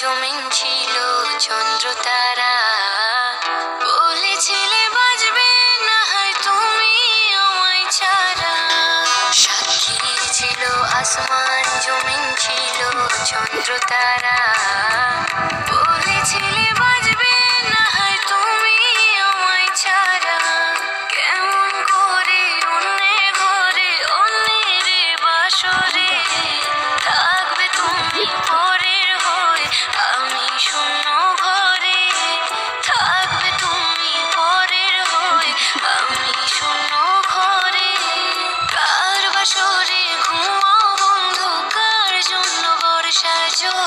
জমিন ছিল চন্দ্র তারা, বলেছিলে বাজবে না হয় তুমি আমায় ছাড়া। সাক্ষী ছিল আসমান, জমিন ছিল চন্দ্র তারা, বলেছিলে বাজবে না হয় তুমি আমায় ছাড়া। কেমন করে অন্যের ঘরে অন্যের বাসরে থাকবে তুমি পরের হয়ে, আমি শূন্য ঘরে থাকবে তুমি পরের হয়ে, আমি শূন্য ঘরে। কার বাসরে ঘুমাও বন্ধু, কার জন্য বর্ষা জো